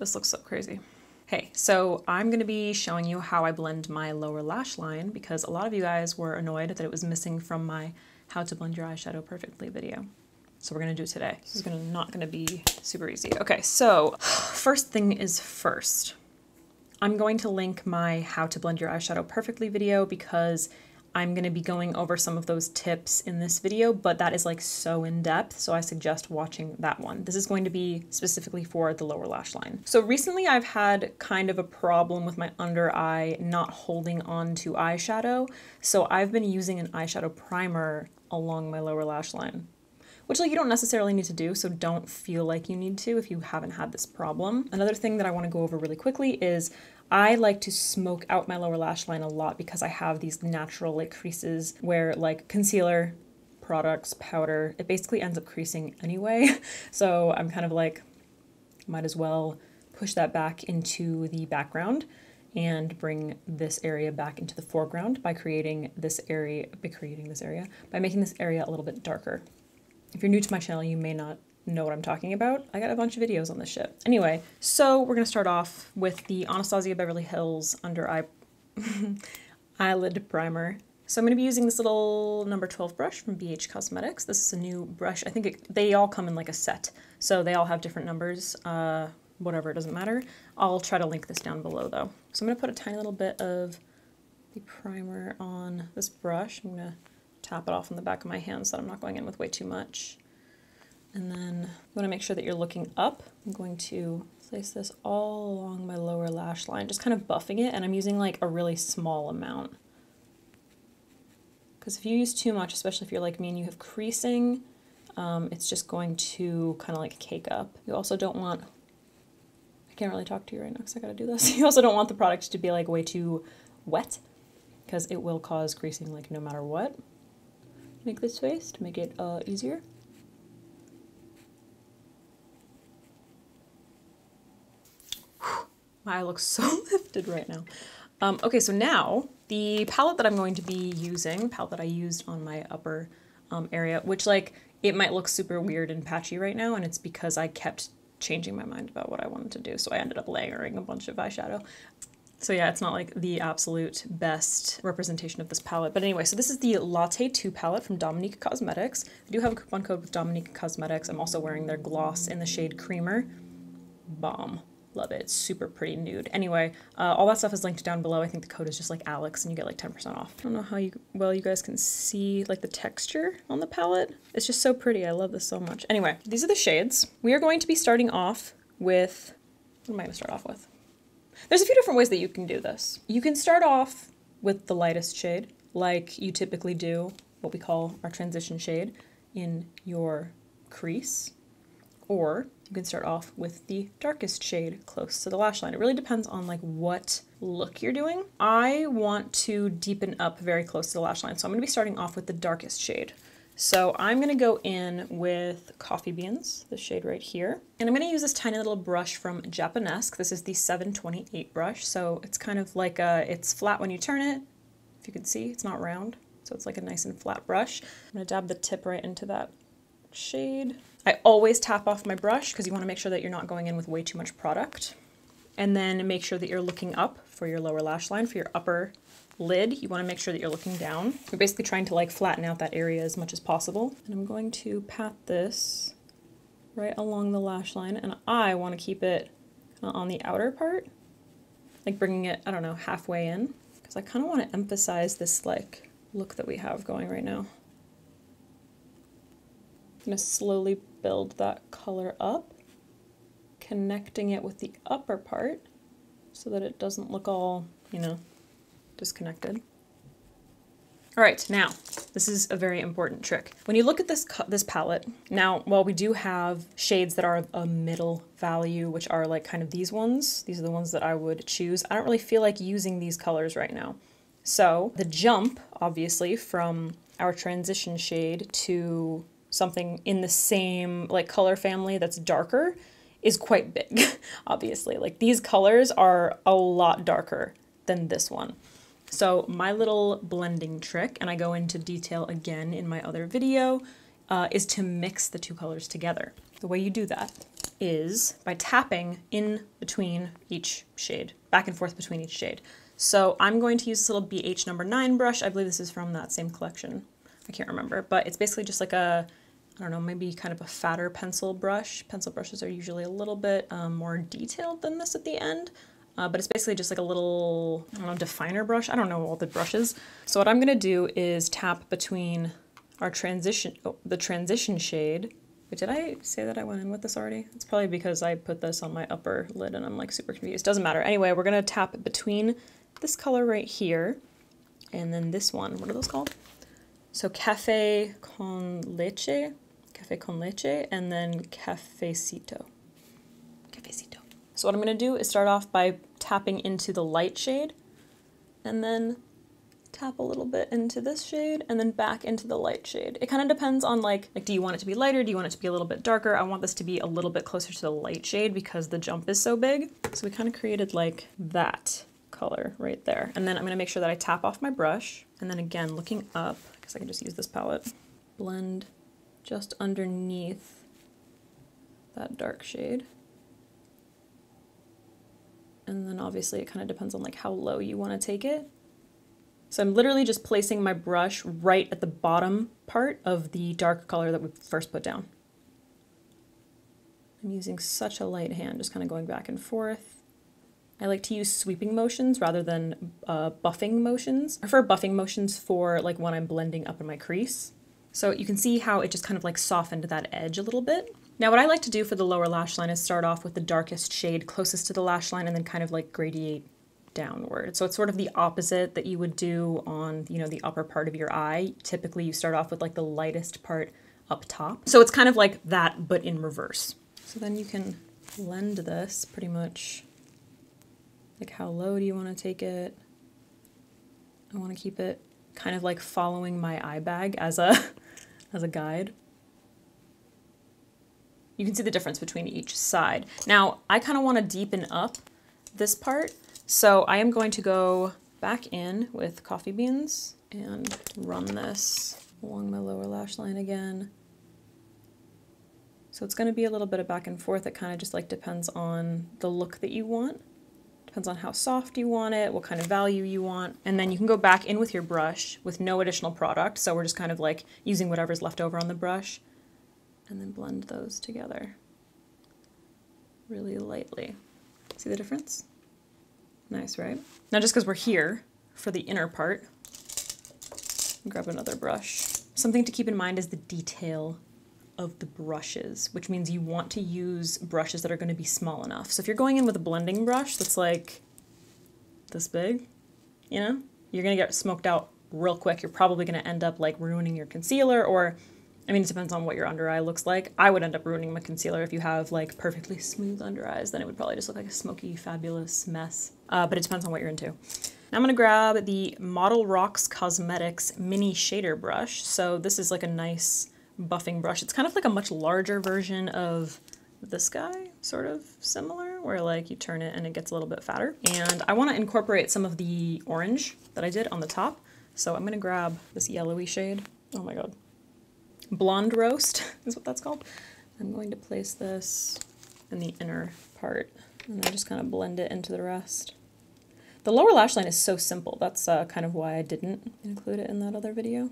This looks so crazy. Hey, so I'm gonna be showing you how I blend my lower lash line because a lot of you guys were annoyed that it was missing from my how to blend your eyeshadow perfectly video. So we're gonna do it today. This is not gonna be super easy. Okay, so first thing is first. I'm going to link my how to blend your eyeshadow perfectly video because I'm going to be going over some of those tips in this video, but that is like so in depth, so I suggest watching that one. This is going to be specifically for the lower lash line. So recently I've had kind of a problem with my under eye not holding on to eyeshadow, so I've been using an eyeshadow primer along my lower lash line, which like you don't necessarily need to do, so don't feel like you need to if you haven't had this problem. Another thing that I want to go over really quickly is I like to smoke out my lower lash line a lot because I have these natural like creases where like concealer, products, powder, it basically ends up creasing anyway. So I'm kind of like, might as well push that back into the background and bring this area back into the foreground by making this area a little bit darker. If you're new to my channel, you may not know what I'm talking about. I got a bunch of videos on this shit. Anyway, so we're gonna start off with the Anastasia Beverly Hills under eye eyelid primer. So I'm gonna be using this little number 12 brush from BH Cosmetics. This is a new brush. I think they all come in like a set, so they all have different numbers. Whatever, it doesn't matter. I'll try to link this down below though. So I'm gonna put a tiny little bit of the primer on this brush. I'm gonna tap it off on the back of my hand so that I'm not going in with way too much. And then I'm going to make sure that you're looking up. I'm going to place this all along my lower lash line, just kind of buffing it, and I'm using like a really small amount. Because if you use too much, especially if you're like me and you have creasing, it's just going to kind of like cake up. You also don't want, I can't really talk to you right now because I got to do this. You also don't want the product to be like way too wet because it will cause creasing like no matter what. Make this face to make it easier. My eye looks so lifted right now. Okay, so now the palette that I'm going to be using, palette that I used on my upper area, which like it might look super weird and patchy right now, and it's because I kept changing my mind about what I wanted to do, so I ended up layering a bunch of eyeshadow. So yeah, it's not like the absolute best representation of this palette. But anyway, so this is the Latte 2 palette from Dominique Cosmetics. I do have a coupon code with Dominique Cosmetics. I'm also wearing their gloss in the shade Creamer. Bomb. Love it. It's super pretty nude. Anyway, all that stuff is linked down below. I think the code is just like Alex and you get like 10% off. I don't know how well you guys can see like the texture on the palette. It's just so pretty. I love this so much. Anyway, these are the shades. We are going to be starting off with, what am I going to start off with? There's a few different ways that you can do this. You can start off with the lightest shade, like you typically do, what we call our transition shade, in your crease. Or you can start off with the darkest shade close to the lash line. It really depends on like what look you're doing. I want to deepen up very close to the lash line, so I'm going to be starting off with the darkest shade. So I'm going to go in with Coffee Beans, the shade right here. And I'm going to use this tiny little brush from Japanesque. This is the 728 brush, so it's kind of like it's flat when you turn it. If you can see, it's not round, so it's like a nice and flat brush. I'm going to dab the tip right into that shade. I always tap off my brush because you want to make sure that you're not going in with way too much product. And then make sure that you're looking up for your lower lash line. For your upper lid, you want to make sure that you're looking down. You're basically trying to like flatten out that area as much as possible. And I'm going to pat this right along the lash line, and I want to keep it on the outer part, like bringing it, I don't know, halfway in, because I kind of want to emphasize this like look that we have going right now. I'm going to slowly build that color up, connecting it with the upper part so that it doesn't look all, you know, disconnected. All right, now, this is a very important trick. When you look at this palette, now, while we do have shades that are of a middle value, which are like kind of these ones, these are the ones that I would choose, I don't really feel like using these colors right now. So the jump, obviously, from our transition shade to something in the same like color family that's darker is quite big, obviously. Like these colors are a lot darker than this one. So my little blending trick, and I go into detail again in my other video, is to mix the two colors together. The way you do that is by tapping in between each shade, back and forth between each shade. So I'm going to use this little BH number 9 brush. I believe this is from that same collection. I can't remember, but it's basically just like a, I don't know, maybe kind of a fatter pencil brush. Pencil brushes are usually a little bit more detailed than this at the end, but it's basically just like a little, I don't know, definer brush. I don't know all the brushes. So what I'm gonna do is tap between our transition, the transition shade. Wait, did I say that I went in with this already? It's probably because I put this on my upper lid and I'm like super confused. Doesn't matter. Anyway, we're gonna tap between this color right here and then this one. What are those called? So Café con Leche, and then Cafecito. Cafecito. So what I'm gonna do is start off by tapping into the light shade and then tap a little bit into this shade and then back into the light shade. It kind of depends on like do you want it to be lighter? Do you want it to be a little bit darker? I want this to be a little bit closer to the light shade because the jump is so big. So we kind of created like that color right there. And then I'm gonna make sure that I tap off my brush. And then again, looking up, I guess I can just use this palette, blend just underneath that dark shade. And then obviously it kind of depends on like how low you want to take it. So I'm literally just placing my brush right at the bottom part of the dark color that we first put down. I'm using such a light hand, just kind of going back and forth. I like to use sweeping motions rather than buffing motions. I prefer buffing motions for like when I'm blending up in my crease. So you can see how it just kind of like softened that edge a little bit. Now what I like to do for the lower lash line is start off with the darkest shade closest to the lash line and then kind of like gradiate downward. So it's sort of the opposite that you would do on, you know, the upper part of your eye. Typically you start off with like the lightest part up top. So it's kind of like that, but in reverse. So then you can blend this pretty much. Like how low do you want to take it? I want to keep it kind of like following my eye bag as a guide. You can see the difference between each side. Now I kind of want to deepen up this part. So I am going to go back in with coffee beans and run this along my lower lash line again. So it's going to be a little bit of back and forth. It kind of just like depends on the look that you want. Depends on how soft you want it, what kind of value you want. And then you can go back in with your brush with no additional product. So we're just kind of like using whatever's left over on the brush and then blend those together really lightly. See the difference? Nice, right? Now just because we're here for the inner part, grab another brush. Something to keep in mind is the detail of the brushes, which means you want to use brushes that are going to be small enough. So if you're going in with a blending brush that's like this big, you know, you're going to get smoked out real quick. You're probably going to end up like ruining your concealer, or I mean, it depends on what your under eye looks like. I would end up ruining my concealer. If you have like perfectly smooth under eyes, then it would probably just look like a smoky, fabulous mess. But it depends on what you're into. Now I'm gonna grab the Model Rocks Cosmetics Mini Shader Brush. So this is like a nice buffing brush. It's kind of like a much larger version of this guy, sort of similar, where like you turn it and it gets a little bit fatter. And I wanna incorporate some of the orange that I did on the top. So I'm gonna grab this yellowy shade. Oh my God. Blonde Roast is what that's called. I'm going to place this in the inner part and then just kind of blend it into the rest. The lower lash line is so simple. That's kind of why I didn't include it in that other video.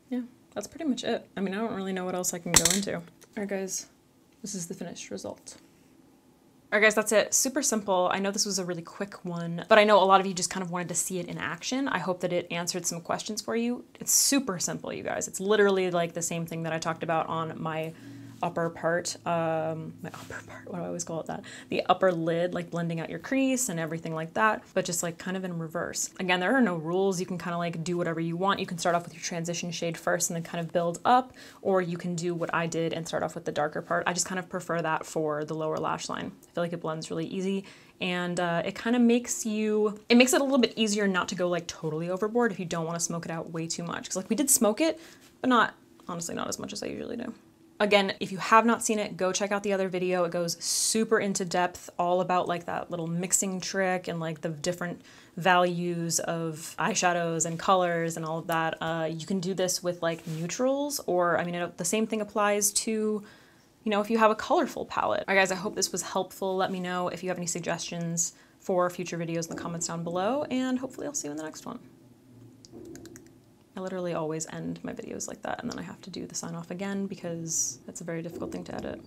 Yeah, that's pretty much it. I mean, I don't really know what else I can go into. All right, guys, this is the finished result. All right, guys, that's it. Super simple. I know this was a really quick one, but I know a lot of you just kind of wanted to see it in action. I hope that it answered some questions for you. It's super simple, you guys. It's literally like the same thing that I talked about on my upper part, what do I always call it that? The upper lid, like blending out your crease and everything like that, but just like kind of in reverse. Again, there are no rules. You can kind of like do whatever you want. You can start off with your transition shade first and then kind of build up, or you can do what I did and start off with the darker part. I just kind of prefer that for the lower lash line. I feel like it blends really easy, and it kind of makes it a little bit easier not to go like totally overboard if you don't want to smoke it out way too much. Because like we did smoke it, but honestly not as much as I usually do. Again, if you have not seen it, go check out the other video. It goes super into depth, all about like that little mixing trick and like the different values of eyeshadows and colors and all of that. You can do this with like neutrals, or I mean, the same thing applies to you know, if you have a colorful palette. All right, guys, I hope this was helpful. Let me know if you have any suggestions for future videos in the comments down below, and hopefully I'll see you in the next one. I literally always end my videos like that, and then I have to do the sign off again because it's a very difficult thing to edit.